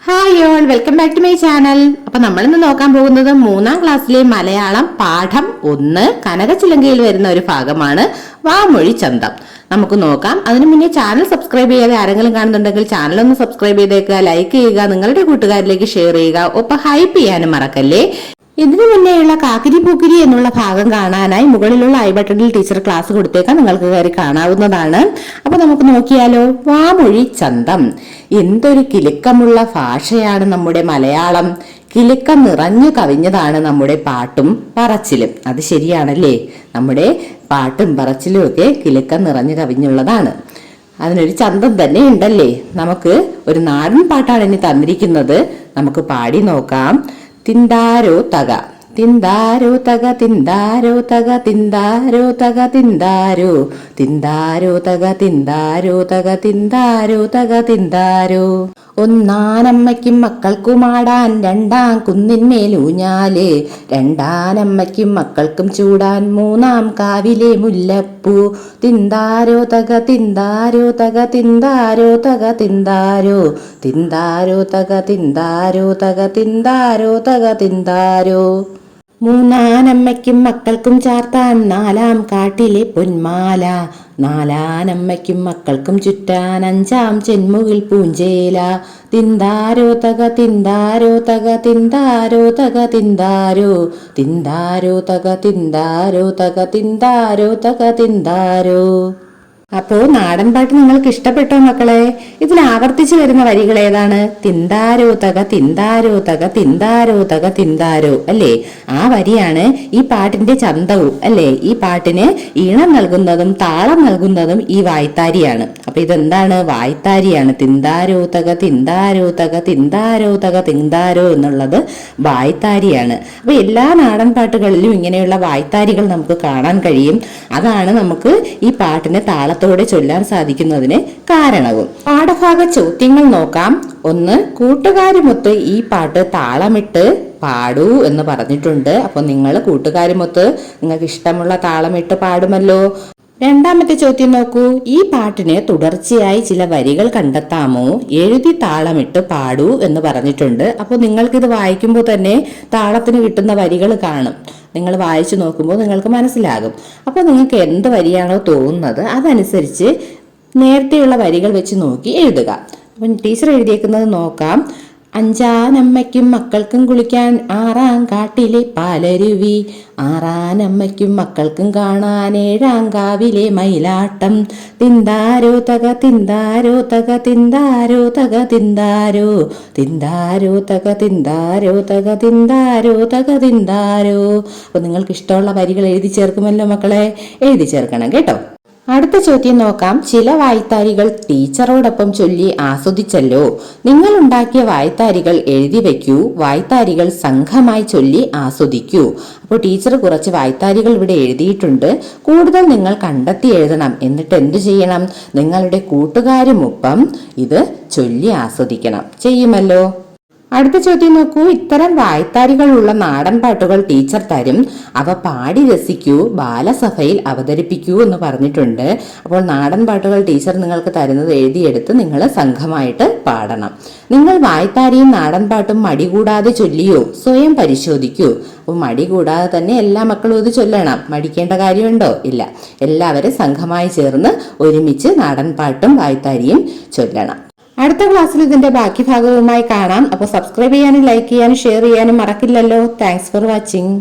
Hi all, welcome back to my channel. അപ്പൊ നമ്മൾ ഇന്ന് നോക്കാൻ പോകുന്നത് 3ാം ക്ലാസ്സിലെ മലയാളം പാഠം 1 കനകച്ചിലങ്കയിൽ വരുന്ന ഒരു ഭാഗമാണ് വാമൊഴി ചന്തം. നമുക്ക് നോക്കാം. അതിനു മുന്നേ ചാനൽ സബ്സ്ക്രൈബ് ചെയ്യാതെ ആരെങ്കിലും കാണുന്നുണ്ടെങ്കിൽ ചാനൽ ഒന്ന് സബ്സ്ക്രൈബ് ചെയ്തേക്കുക, ലൈക്ക് ചെയ്യുക, നിങ്ങളുടെ കൂട്ടുകാരിലേക്ക് ഷെയർ ചെയ്യുക, ഒപ്പം ഹൈപ്പ് ചെയ്യാനും മറക്കല്ലേ. ഇതിനു മുന്നേയുള്ള കാക്കിരി പൂക്കിരി എന്നുള്ള ഭാഗം കാണാനായി മുകളിലുള്ള ഐ ബട്ടണിൽ ടീച്ചർ ക്ലാസ് കൊടുത്തേക്കാൻ നിങ്ങൾക്ക് കയറി കാണാവുന്നതാണ്. അപ്പൊ നമുക്ക് നോക്കിയാലോ. വാമൊഴി ചന്തം. എന്തൊരു കിലുക്കമുള്ള ഭാഷയാണ് നമ്മുടെ മലയാളം. കിലുക്കം നിറഞ്ഞു കവിഞ്ഞതാണ് നമ്മുടെ പാട്ടും പറച്ചിലും. അത് ശരിയാണല്ലേ. നമ്മുടെ പാട്ടും പറച്ചിലും ഒക്കെ കിലുക്കം നിറഞ്ഞു കവിഞ്ഞുള്ളതാണ്. അതിനൊരു ചന്തം തന്നെ ഉണ്ടല്ലേ. നമുക്ക് ഒരു നാടൻ പാട്ടാണ് ഇനി തന്നിരിക്കുന്നത്. നമുക്ക് പാടി നോക്കാം. തിന്താരോ തക തിന്താരോ തക തിന്താരോ തക തിന്താരോ തക തിന്താരോ തിന്താരോ തക തിന്താരോ തക തിന്താരോ തക തിന്താരോ. ഒന്നാനമ്മയ്ക്കും മക്കൾക്കുമാടാൻ രണ്ടാം കുന്നിന്മേലൂഞ്ഞാല്, രണ്ടാനമ്മയ്ക്കും മക്കൾക്കും ചൂടാൻ മൂന്നാം കാവിലെ മുല്ലപ്പൂ. തിന്താരോ തക തിന്താരോ തക തിന്താരോ തക തിന്താരോ തിന്താരോ തക തിന്താരോ തക തിന്താരോ തക തിന്താരോ. മൂന്നാനമ്മയ്ക്കും മക്കൾക്കും ചാർത്താൻ നാലാം കാട്ടിലെ പൊന്മാല, നാലാനമ്മയ്ക്കും മക്കൾക്കും ചുറ്റാൻ അഞ്ചാം ചെന്മുകിൽ പൂഞ്ചേല. തിന്താരോ തക തിന്താരോ തക തിന്താരോ തക തിന്താരോ തിന്താരോ തക തിന്താരോ തക തിന്താരോ തക തിന്താരോ. അപ്പോ നാടൻ പാട്ട് നിങ്ങൾക്ക് ഇഷ്ടപ്പെട്ടോ മക്കളെ? ഇതിൽ ആവർത്തിച്ചു വരുന്ന വരികൾ ഏതാണ്? തിന്താരോ തക തിന്താരോ തക തിന്താരോ തക തിന്താരോ അല്ലേ? ആ വരിയാണ് ഈ പാട്ടിന്റെ ചന്തവും അല്ലേ? ഈ പാട്ടിന് ഈണം നൽകുന്നതും താളം നൽകുന്നതും ഈ വായ്ത്താരിയാണ്. അപ്പൊ ഇതെന്താണ്? വായ്ത്താരിയാണ്. തിന്താരോ തക തിന്താരോ തക തിന്താരോ തക തിന്താരോ എന്നുള്ളത് വായ്ത്താരിയാണ്. അപ്പൊ എല്ലാ നാടൻ പാട്ടുകളിലും ഇങ്ങനെയുള്ള വായ്ത്താരികൾ നമുക്ക് കാണാൻ കഴിയും. അതാണ് നമുക്ക് ഈ പാട്ടിനെ താളത്തോടെ ചൊല്ലാൻ സാധിക്കുന്നതിന് കാരണവും. പാഠഭാഗ ചോദ്യങ്ങൾ നോക്കാം. 1. കൂട്ടുകാരുമൊത്ത് ഈ പാട്ട് താളമിട്ട് പാടൂ എന്ന് പറഞ്ഞിട്ടുണ്ട്. അപ്പൊ നിങ്ങൾ കൂട്ടുകാരുമൊത്ത് നിങ്ങൾക്ക് ഇഷ്ടമുള്ള താളമിട്ട് പാടുമല്ലോ. രണ്ടാമത്തെ ചോദ്യം നോക്കൂ. ഈ പാട്ടിന് തുടർച്ചയായി ചില വരികൾ കണ്ടെത്താമോ? എഴുതി താളമിട്ട് പാടൂ എന്ന് പറഞ്ഞിട്ടുണ്ട്. അപ്പോൾ നിങ്ങൾക്കിത് വായിക്കുമ്പോൾ തന്നെ താളത്തിന് കിട്ടുന്ന വരികൾ കാണും. നിങ്ങൾ വായിച്ചു നോക്കുമ്പോൾ നിങ്ങൾക്ക് മനസ്സിലാകും. അപ്പോൾ നിങ്ങൾക്ക് എന്ത് വരിയാണോ തോന്നുന്നത് അതനുസരിച്ച് നേരത്തെയുള്ള വരികൾ വെച്ച് നോക്കി എഴുതുക. അപ്പം ടീച്ചർ എഴുതിയേക്കുന്നത് നോക്കാം. അഞ്ചാനമ്മയ്ക്കും മക്കൾക്കും കുളിക്കാൻ ആറാം കാട്ടിലെ പാലരുവി, ആറാനമ്മയ്ക്കും മക്കൾക്കും കാണാൻ ഏഴാം കാവിലെ മയിലാട്ടം. തിന്താരോ തക തിന്താരോ തക തിന്താരോ തക തിന്താരോ തിന്താരോ തക തിന്താരോ തക തിന്താരോ തക തിന്താരോ. അപ്പൊ നിങ്ങൾക്ക് ഇഷ്ടമുള്ള വരികൾ എഴുതി ചേർക്കുമല്ലോ മക്കളെ. എഴുതി ചേർക്കണം കേട്ടോ. അടുത്ത ചോദ്യം നോക്കാം. ചില വായ്ത്താരികൾ ടീച്ചറോടൊപ്പം ചൊല്ലി ആസ്വദിച്ചല്ലോ. നിങ്ങൾ ഉണ്ടാക്കിയ വായ്ത്താരികൾ എഴുതി വെക്കൂ. വായ്ത്താരികൾ സംഘമായി ചൊല്ലി ആസ്വദിക്കൂ. അപ്പോൾ ടീച്ചർ കുറച്ച് വായ്ത്താരികൾ ഇവിടെ എഴുതിയിട്ടുണ്ട്. കൂടുതൽ നിങ്ങൾ കണ്ടെത്തി എഴുതണം. എന്നിട്ട് എന്തു ചെയ്യണം? നിങ്ങളുടെ കൂട്ടുകാരുമൊപ്പം ഇത് ചൊല്ലി ആസ്വദിക്കണം. ചെയ്യുമല്ലോ. അടുത്ത ചോദ്യം നോക്കൂ. ഇത്തരം വായ്ത്താരികളുള്ള നാടൻ പാട്ടുകൾ ടീച്ചർ തരും. അവ പാടി രസിക്കൂ, ബാലസഭയിൽ അവതരിപ്പിക്കൂ എന്ന് പറഞ്ഞിട്ടുണ്ട്. അപ്പോൾ നാടൻ പാട്ടുകൾ ടീച്ചർ നിങ്ങൾക്ക് തരുന്നത് എഴുതിയെടുത്ത് നിങ്ങൾ സംഘമായിട്ട് പാടണം. നിങ്ങൾ വായ്ത്താരിയും നാടൻ പാട്ടും മടി കൂടാതെ ചൊല്ലിയോ? സ്വയം പരിശോധിക്കൂ. അപ്പോൾ മടി കൂടാതെ തന്നെ എല്ലാ മക്കളും ഇത് ചൊല്ലണം. മടിക്കേണ്ട കാര്യമുണ്ടോ? ഇല്ല. എല്ലാവരും സംഘമായി ചേർന്ന് ഒരുമിച്ച് നാടൻ പാട്ടും വായ്ത്താരിയും ചൊല്ലണം. അടുത്ത ക്ലാസ്സിൽ ഇതിന്റെ ബാക്കി ഭാഗവുമായി കാണാം. അപ്പോൾ സബ്സ്ക്രൈബ് ചെയ്യാനും ലൈക്ക് ചെയ്യാനും ഷെയർ ചെയ്യാനും മറക്കില്ലല്ലോ. Thanks for watching.